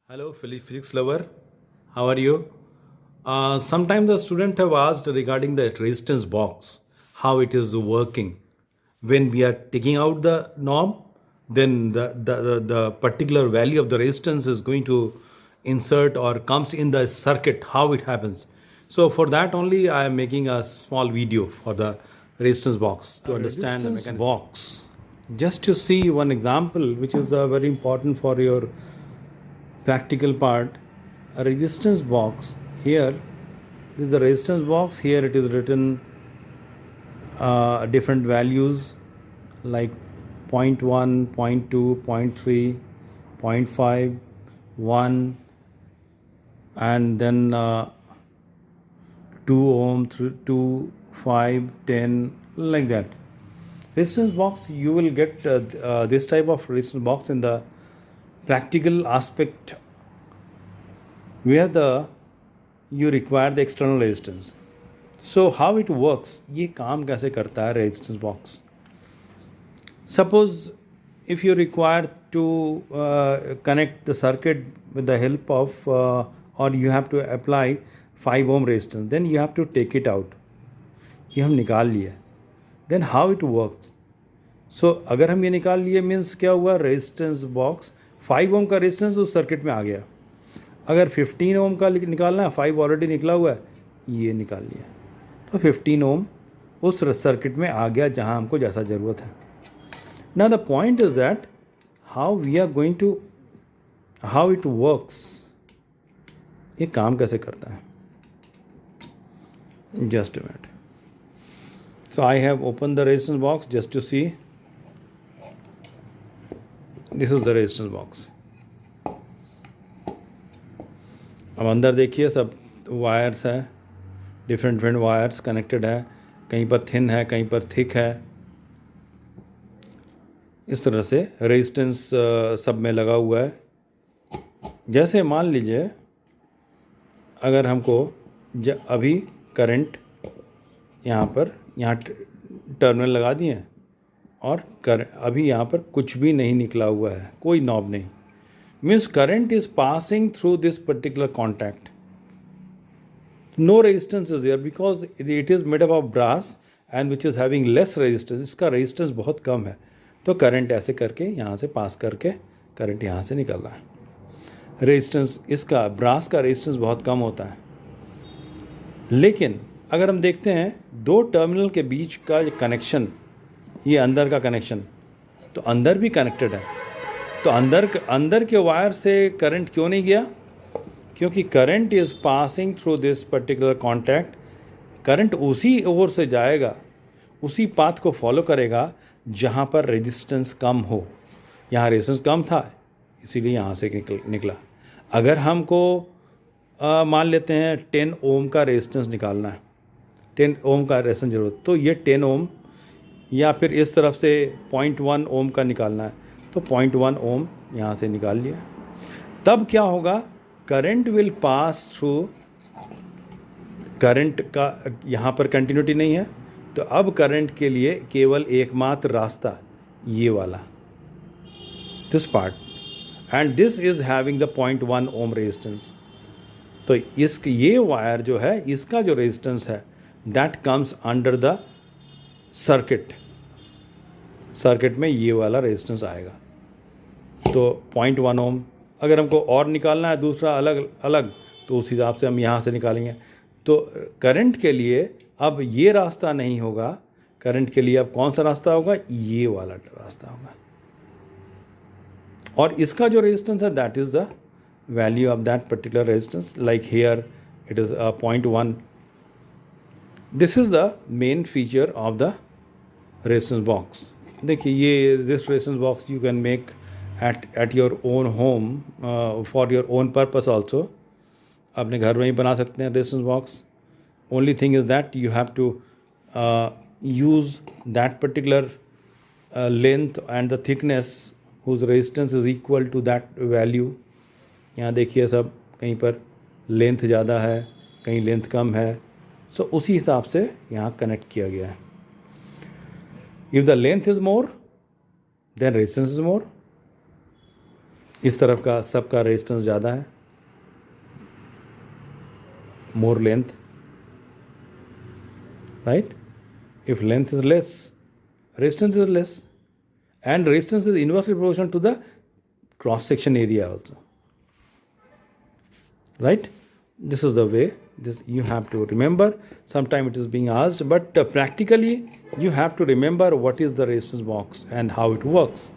Hello, physics lover. How are you? Sometimes the student have asked regarding the resistance box, how it is working. When we are taking out the norm, then the particular value of the resistance is going to insert or comes in the circuit, how it happens. So for that only, I am making a small video for the resistance box to understand the resistance box. Just to see one example, which is very important for your practical part. A resistance box here, this is the resistance box. Here it is written different values like 0.1, 0.2, 0.3, 0.5, 1, and then 2 ohm, 2, 5, 10, like that. Resistance box, you will get this type of resistance box in the practical aspect where you require the external resistance. So how it works, ये काम कैसे करता है resistance box? Suppose if you require to connect the circuit with the help of or you have to apply 5 ohm resistance, then you have to take it out. ये हम निकाल लिया. Then how it works? So अगर हम ये निकाल लिए means क्या हुआ, resistance box 5 ओम का रेजिस्टेंस उस सर्किट में आ गया. अगर 15 ओम का निकालना है, 5 ऑलरेडी निकला हुआ है, ये निकाल लिया, तो 15 ओम उस सर्किट में आ गया जहां हमको जैसा ज़रूरत है. Now the point is that how we are going to, how it works, ये काम कैसे करता है. Just a minute. So I have open the resistance box just to see. This is the resistance box. अब अंदर देखिए सब wires है, डिफरेंट वायर्स कनेक्टेड है, कहीं पर थिन है, कहीं पर थिक है. इस तरह से रेजिस्टेंस सब में लगा हुआ है. जैसे मान लीजिए अगर हमको अभी करंट यहाँ टर्मिनल लगा दिए और अभी यहाँ पर कुछ भी नहीं निकला हुआ है, कोई नॉब नहीं, means current is passing through this particular contact. No resistance is there because it is made up of brass and which is having less resistance. इसका रेजिस्टेंस बहुत कम है, तो करंट ऐसे करके यहाँ से पास करके करंट यहाँ से निकल रहा है. रेजिस्टेंस इसका ब्रास का रेजिस्टेंस बहुत कम होता है. लेकिन अगर हम देखते हैं दो टर्मिनल के बीच का कनेक्शन, ये अंदर का कनेक्शन, तो अंदर भी कनेक्टेड है, तो अंदर के वायर से करंट क्यों नहीं गया? क्योंकि current is passing through this particular contact. Current उसी ओर से जाएगा, उसी पाथ को फॉलो करेगा जहाँ पर रेजिस्टेंस कम हो. यहाँ रेजिस्टेंस कम था इसीलिए यहाँ से निकला. अगर हमको मान लेते हैं 10 ओम का रेजिस्टेंस निकालना है, 10 ओम का रेजिस्टेंस जरूरत, तो ये 10 ओम, या फिर इस तरफ से 0.1 ओम का निकालना है, तो 0.1 ओम यहाँ से निकाल लिया. तब क्या होगा, current will pass through, current का यहाँ पर कंटिन्यूटी नहीं है, तो अब करंट के लिए केवल एकमात्र रास्ता ये वाला, this part, and this is having the 0.1 ohm resistance. तो ये वायर जो है, इसका जो रेजिस्टेंस है that comes under the circuit. Circuit में ये वाला रेजिस्टेंस आएगा. तो 0.1 ओम. अगर हमको और निकालना है दूसरा अलग, तो उस हिसाब से हम यहाँ से निकालेंगे. तो करंट के लिए अब ये रास्ता नहीं होगा, करंट के लिए अब कौन सा रास्ता होगा, ये वाला रास्ता होगा. और इसका जो रेजिस्टेंस है that is the value of that particular resistance. Like here it is 0.1. This is the main feature of the resistance box. देखिए ये this resistance box you can make at your own home for your own purpose also. अपने घर में ही बना सकते हैं resistance box. only thing is that you have to use that particular length and the thickness whose resistance is equal to that value. यहाँ देखिए सब कहीं पर लेंथ ज़्यादा है, कहीं लेंथ कम है, सो उसी हिसाब से यहाँ कनेक्ट किया गया है. If the length is more, then resistance is more. इस तरफ का सबका रेजिस्टेंस ज़्यादा है, more length, right? If length is less, resistance is less, and resistance is inversely proportional to the cross section area also, right? This is the way this you have to remember. Sometimes it is being asked, but practically you have to remember what is the resistance box and how it works.